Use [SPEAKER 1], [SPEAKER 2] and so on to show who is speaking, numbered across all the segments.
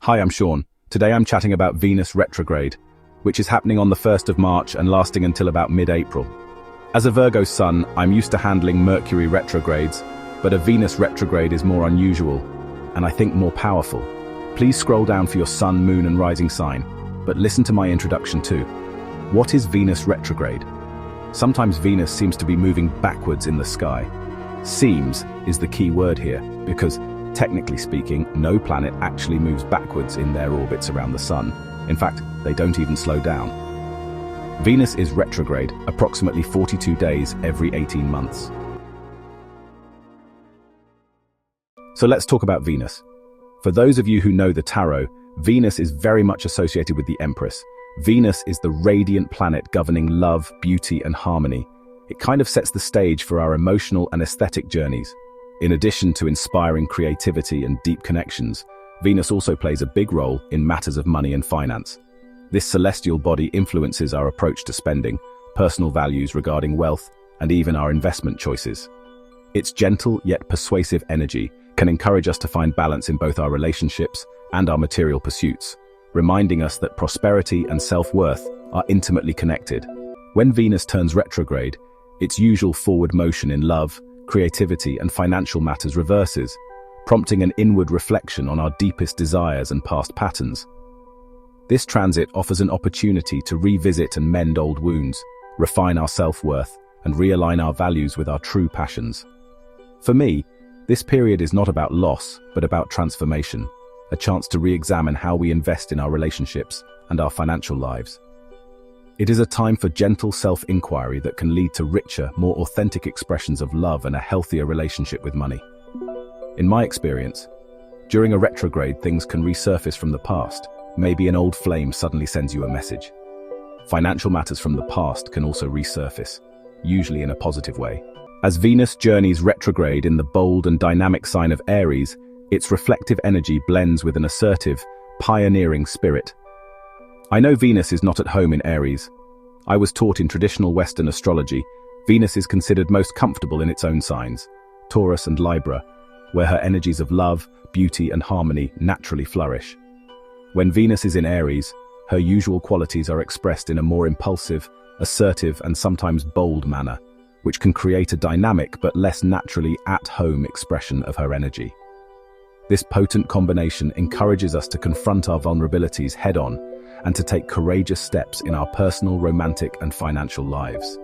[SPEAKER 1] Hi, I'm Sean. Today I'm chatting about Venus retrograde, which is happening on the 1st of March and lasting until about mid-April. As a Virgo sun, I'm used to handling Mercury retrogrades, but a Venus retrograde is more unusual, and I think more powerful. Please scroll down for your sun, moon and rising sign, but listen to my introduction too. What is Venus retrograde? Sometimes Venus seems to be moving backwards in the sky. Seems is the key word here, because technically speaking, no planet actually moves backwards in their orbits around the Sun. In fact, they don't even slow down. Venus is retrograde approximately 42 days every 18 months. So let's talk about Venus. For those of you who know the tarot, Venus is very much associated with the Empress. Venus is the radiant planet governing love, beauty, and harmony. It kind of sets the stage for our emotional and aesthetic journeys. In addition to inspiring creativity and deep connections, Venus also plays a big role in matters of money and finance. This celestial body influences our approach to spending, personal values regarding wealth, and even our investment choices. Its gentle yet persuasive energy can encourage us to find balance in both our relationships and our material pursuits, reminding us that prosperity and self-worth are intimately connected. When Venus turns retrograde, its usual forward motion in love, creativity, and financial matters reverses, prompting an inward reflection on our deepest desires and past patterns. This transit offers an opportunity to revisit and mend old wounds, refine our self-worth, and realign our values with our true passions. For me, this period is not about loss, but about transformation, a chance to re-examine how we invest in our relationships and our financial lives. It is a time for gentle self-inquiry that can lead to richer, more authentic expressions of love and a healthier relationship with money. In my experience, during a retrograde, things can resurface from the past. Maybe an old flame suddenly sends you a message. Financial matters from the past can also resurface, usually in a positive way. As Venus journeys retrograde in the bold and dynamic sign of Aries, its reflective energy blends with an assertive, pioneering spirit. I know Venus is not at home in Aries. I was taught in traditional Western astrology, Venus is considered most comfortable in its own signs, Taurus and Libra, where her energies of love, beauty, and harmony naturally flourish. When Venus is in Aries, her usual qualities are expressed in a more impulsive, assertive, and sometimes bold manner, which can create a dynamic but less naturally at-home expression of her energy. This potent combination encourages us to confront our vulnerabilities head-on and to take courageous steps in our personal, romantic, and financial lives.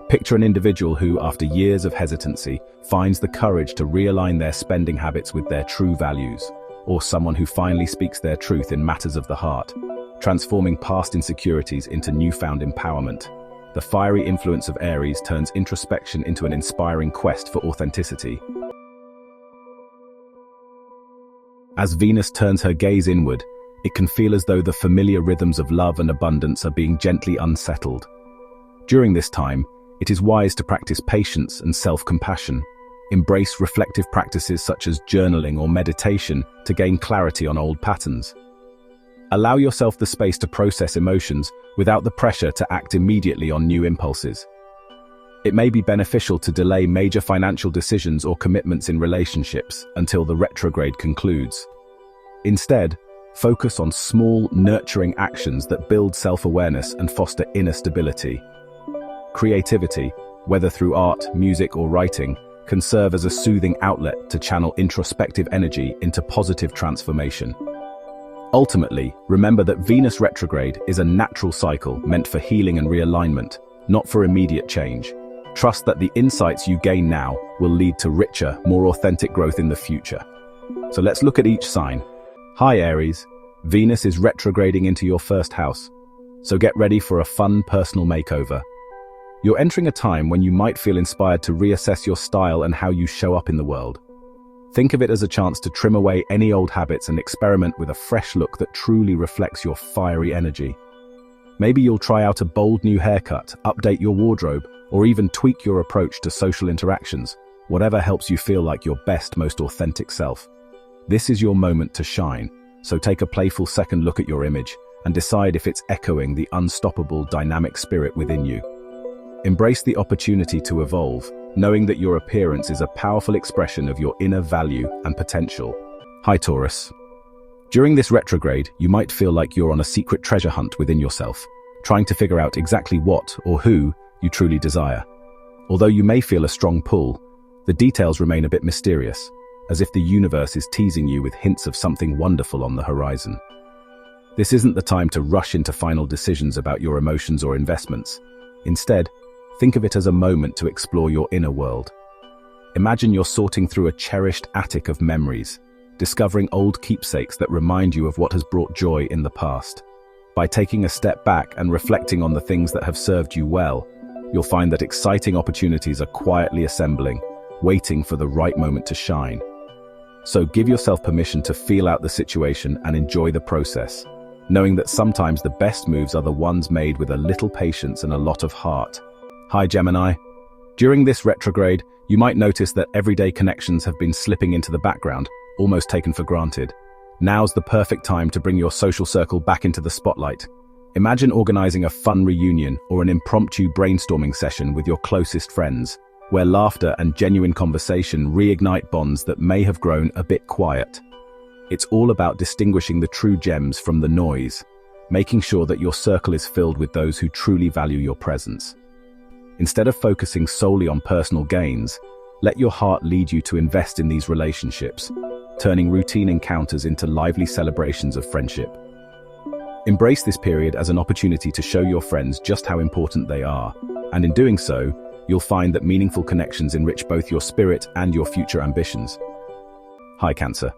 [SPEAKER 1] Picture an individual who, after years of hesitancy, finds the courage to realign their spending habits with their true values, or someone who finally speaks their truth in matters of the heart, transforming past insecurities into newfound empowerment. The fiery influence of Aries turns introspection into an inspiring quest for authenticity. As Venus turns her gaze inward, it can feel as though the familiar rhythms of love and abundance are being gently unsettled. During this time, it is wise to practice patience and self-compassion. Embrace reflective practices such as journaling or meditation to gain clarity on old patterns. Allow yourself the space to process emotions without the pressure to act immediately on new impulses. It may be beneficial to delay major financial decisions or commitments in relationships until the retrograde concludes. Instead, focus on small, nurturing actions that build self-awareness and foster inner stability. Creativity, whether through art, music, or writing, can serve as a soothing outlet to channel introspective energy into positive transformation. Ultimately, remember that Venus retrograde is a natural cycle meant for healing and realignment, not for immediate change. Trust that the insights you gain now will lead to richer, more authentic growth in the future. So let's look at each sign. Hi Aries, Venus is retrograding into your first house, so get ready for a fun personal makeover. You're entering a time when you might feel inspired to reassess your style and how you show up in the world. Think of it as a chance to trim away any old habits and experiment with a fresh look that truly reflects your fiery energy. Maybe you'll try out a bold new haircut, update your wardrobe, or even tweak your approach to social interactions, whatever helps you feel like your best, most authentic self. This is your moment to shine, so take a playful second look at your image and decide if it's echoing the unstoppable, dynamic spirit within you. Embrace the opportunity to evolve, knowing that your appearance is a powerful expression of your inner value and potential. Hi Taurus. During this retrograde, you might feel like you're on a secret treasure hunt within yourself, trying to figure out exactly what or who you truly desire. Although you may feel a strong pull, the details remain a bit mysterious, as if the universe is teasing you with hints of something wonderful on the horizon. This isn't the time to rush into final decisions about your emotions or investments. Instead, think of it as a moment to explore your inner world. Imagine you're sorting through a cherished attic of memories, discovering old keepsakes that remind you of what has brought joy in the past. By taking a step back and reflecting on the things that have served you well, you'll find that exciting opportunities are quietly assembling, waiting for the right moment to shine. So give yourself permission to feel out the situation and enjoy the process, knowing that sometimes the best moves are the ones made with a little patience and a lot of heart. Hi Gemini. During this retrograde, you might notice that everyday connections have been slipping into the background, almost taken for granted. Now's the perfect time to bring your social circle back into the spotlight. Imagine organizing a fun reunion or an impromptu brainstorming session with your closest friends, where laughter and genuine conversation reignite bonds that may have grown a bit quiet. It's all about distinguishing the true gems from the noise, making sure that your circle is filled with those who truly value your presence. Instead of focusing solely on personal gains, let your heart lead you to invest in these relationships, turning routine encounters into lively celebrations of friendship. Embrace this period as an opportunity to show your friends just how important they are, and in doing so, you'll find that meaningful connections enrich both your spirit and your future ambitions. Hi Cancer.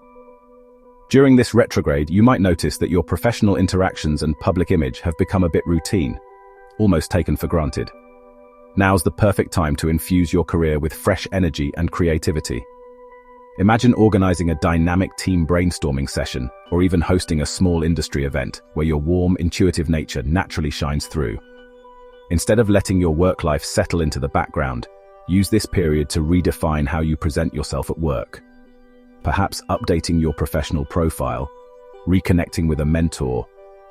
[SPEAKER 1] During this retrograde, you might notice that your professional interactions and public image have become a bit routine, almost taken for granted. Now's the perfect time to infuse your career with fresh energy and creativity. Imagine organizing a dynamic team brainstorming session, or even hosting a small industry event where your warm, intuitive nature naturally shines through. Instead of letting your work life settle into the background, use this period to redefine how you present yourself at work. Perhaps updating your professional profile, reconnecting with a mentor,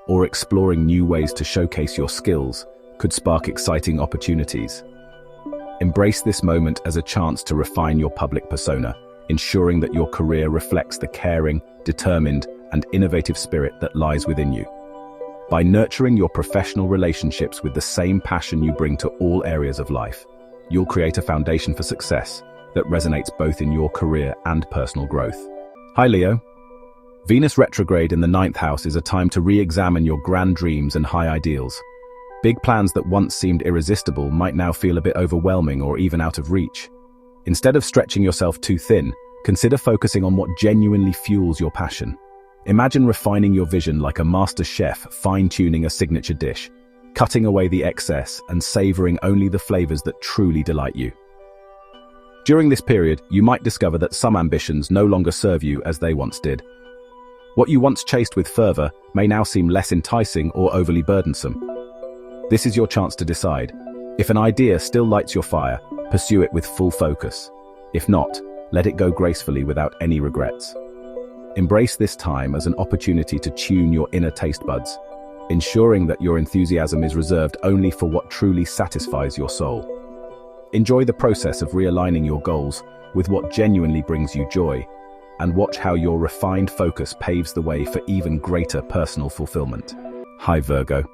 [SPEAKER 1] or exploring new ways to showcase your skills could spark exciting opportunities. Embrace this moment as a chance to refine your public persona, ensuring that your career reflects the caring, determined, and innovative spirit that lies within you. By nurturing your professional relationships with the same passion you bring to all areas of life, you'll create a foundation for success that resonates both in your career and personal growth. Hi Leo. Venus retrograde in the 9th house is a time to re-examine your grand dreams and high ideals. Big plans that once seemed irresistible might now feel a bit overwhelming or even out of reach. Instead of stretching yourself too thin, consider focusing on what genuinely fuels your passion. Imagine refining your vision like a master chef fine-tuning a signature dish, cutting away the excess and savoring only the flavors that truly delight you. During this period, you might discover that some ambitions no longer serve you as they once did. What you once chased with fervor may now seem less enticing or overly burdensome. This is your chance to decide. If an idea still lights your fire, pursue it with full focus. If not, let it go gracefully without any regrets. Embrace this time as an opportunity to tune your inner taste buds, ensuring that your enthusiasm is reserved only for what truly satisfies your soul. Enjoy the process of realigning your goals with what genuinely brings you joy, and watch how your refined focus paves the way for even greater personal fulfillment. Hi Virgo.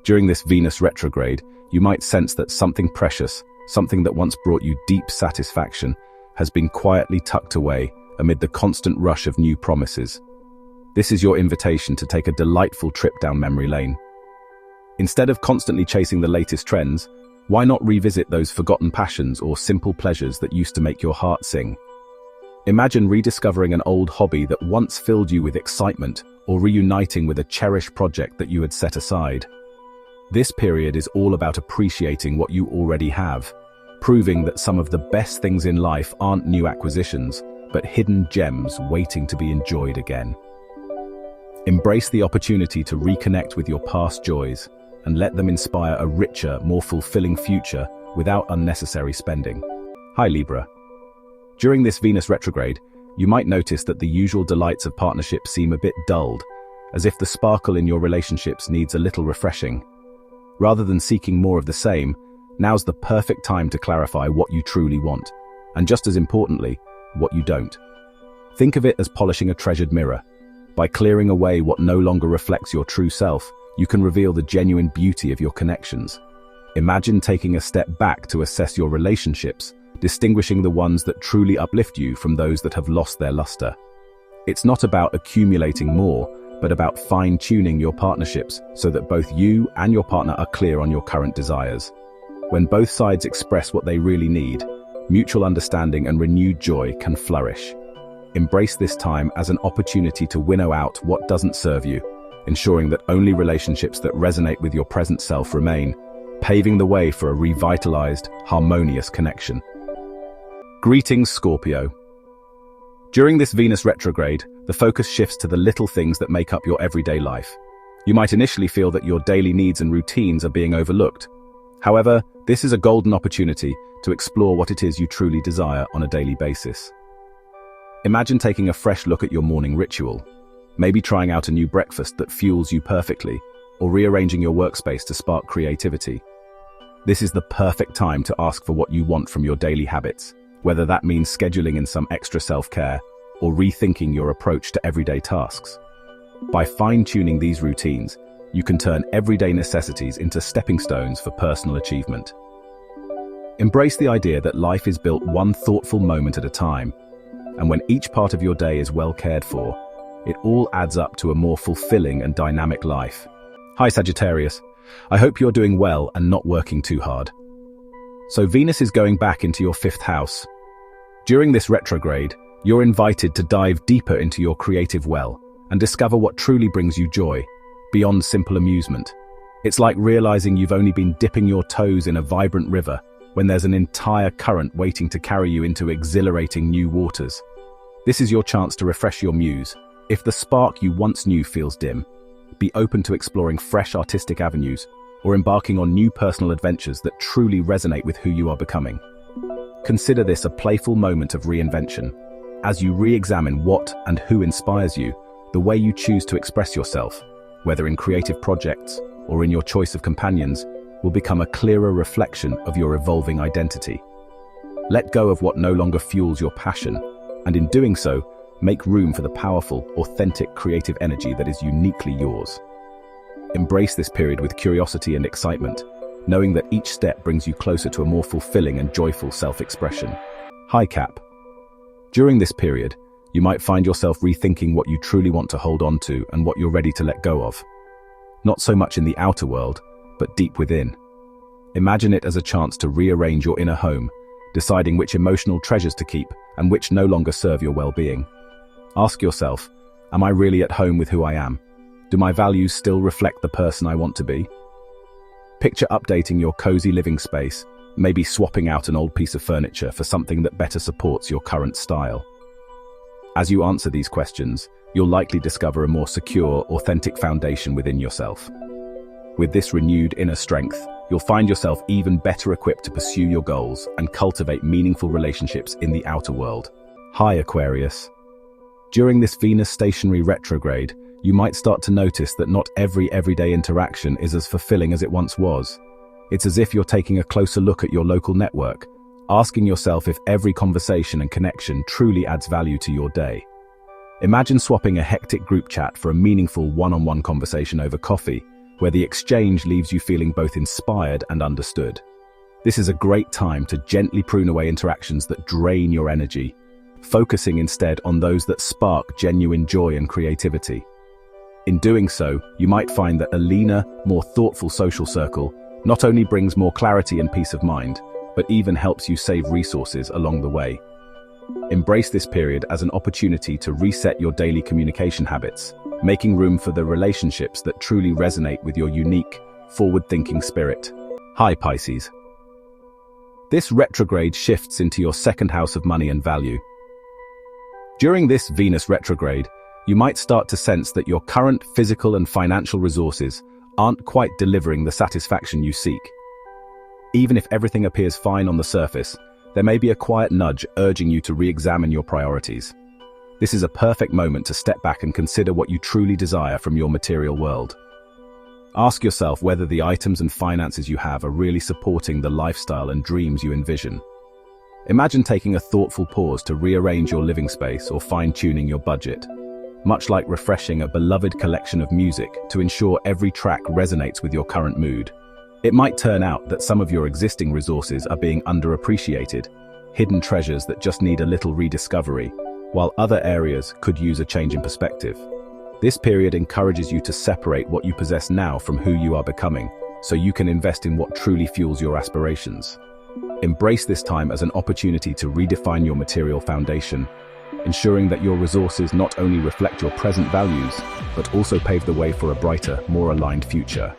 [SPEAKER 1] During this Venus retrograde, you might sense that something precious, something that once brought you deep satisfaction, has been quietly tucked away amid the constant rush of new promises. This is your invitation to take a delightful trip down memory lane. Instead of constantly chasing the latest trends, why not revisit those forgotten passions or simple pleasures that used to make your heart sing? Imagine rediscovering an old hobby that once filled you with excitement, or reuniting with a cherished project that you had set aside. This period is all about appreciating what you already have, proving that some of the best things in life aren't new acquisitions, but hidden gems waiting to be enjoyed again. Embrace the opportunity to reconnect with your past joys and let them inspire a richer, more fulfilling future without unnecessary spending. Hi Libra. During this Venus retrograde, you might notice that the usual delights of partnership seem a bit dulled, as if the sparkle in your relationships needs a little refreshing. Rather than seeking more of the same, now's the perfect time to clarify what you truly want, and just as importantly, what you don't. Think of it as polishing a treasured mirror. By clearing away what no longer reflects your true self, you can reveal the genuine beauty of your connections. Imagine taking a step back to assess your relationships, distinguishing the ones that truly uplift you from those that have lost their luster. It's not about accumulating more, but about fine-tuning your partnerships so that both you and your partner are clear on your current desires. When both sides express what they really need, mutual understanding and renewed joy can flourish. Embrace this time as an opportunity to winnow out what doesn't serve you, ensuring that only relationships that resonate with your present self remain, paving the way for a revitalized, harmonious connection. Greetings, Scorpio. During this Venus retrograde, the focus shifts to the little things that make up your everyday life. You might initially feel that your daily needs and routines are being overlooked. However, this is a golden opportunity to explore what it is you truly desire on a daily basis. Imagine taking a fresh look at your morning ritual, maybe trying out a new breakfast that fuels you perfectly, or rearranging your workspace to spark creativity. This is the perfect time to ask for what you want from your daily habits, whether that means scheduling in some extra self-care or rethinking your approach to everyday tasks. By fine-tuning these routines, you can turn everyday necessities into stepping stones for personal achievement. Embrace the idea that life is built one thoughtful moment at a time, and when each part of your day is well cared for, it all adds up to a more fulfilling and dynamic life. Hi Sagittarius, I hope you're doing well and not working too hard. So Venus is going back into your 5th house. During this retrograde, you're invited to dive deeper into your creative well and discover what truly brings you joy, beyond simple amusement. It's like realizing you've only been dipping your toes in a vibrant river when there's an entire current waiting to carry you into exhilarating new waters. This is your chance to refresh your muse. If the spark you once knew feels dim, be open to exploring fresh artistic avenues or embarking on new personal adventures that truly resonate with who you are becoming. Consider this a playful moment of reinvention. As you re-examine what and who inspires you, the way you choose to express yourself, whether in creative projects or in your choice of companions, will become a clearer reflection of your evolving identity. Let go of what no longer fuels your passion, and in doing so, make room for the powerful, authentic creative energy that is uniquely yours. Embrace this period with curiosity and excitement, knowing that each step brings you closer to a more fulfilling and joyful self-expression. Hi Cap. During this period, you might find yourself rethinking what you truly want to hold on to and what you're ready to let go of. Not so much in the outer world, but deep within. Imagine it as a chance to rearrange your inner home, deciding which emotional treasures to keep and which no longer serve your well-being. Ask yourself, am I really at home with who I am? Do my values still reflect the person I want to be? Picture updating your cozy living space, maybe swapping out an old piece of furniture for something that better supports your current style. As you answer these questions, you'll likely discover a more secure, authentic foundation within yourself. With this renewed inner strength, you'll find yourself even better equipped to pursue your goals and cultivate meaningful relationships in the outer world. Hi Aquarius. During this Venus stationary retrograde, you might start to notice that not every everyday interaction is as fulfilling as it once was. It's as if you're taking a closer look at your local network, asking yourself if every conversation and connection truly adds value to your day. Imagine swapping a hectic group chat for a meaningful one-on-one conversation over coffee, where the exchange leaves you feeling both inspired and understood. This is a great time to gently prune away interactions that drain your energy, focusing instead on those that spark genuine joy and creativity. In doing so, you might find that a leaner, more thoughtful social circle not only brings more clarity and peace of mind, but even helps you save resources along the way. Embrace this period as an opportunity to reset your daily communication habits, making room for the relationships that truly resonate with your unique, forward-thinking spirit. Hi Pisces. This retrograde shifts into your 2nd house of money and value. During this Venus retrograde, you might start to sense that your current physical and financial resources aren't quite delivering the satisfaction you seek. Even if everything appears fine on the surface, there may be a quiet nudge urging you to re-examine your priorities. This is a perfect moment to step back and consider what you truly desire from your material world. Ask yourself whether the items and finances you have are really supporting the lifestyle and dreams you envision. Imagine taking a thoughtful pause to rearrange your living space or fine-tuning your budget, much like refreshing a beloved collection of music to ensure every track resonates with your current mood. It might turn out that some of your existing resources are being underappreciated, hidden treasures that just need a little rediscovery, while other areas could use a change in perspective. This period encourages you to separate what you possess now from who you are becoming, so you can invest in what truly fuels your aspirations. Embrace this time as an opportunity to redefine your material foundation, ensuring that your resources not only reflect your present values, but also pave the way for a brighter, more aligned future.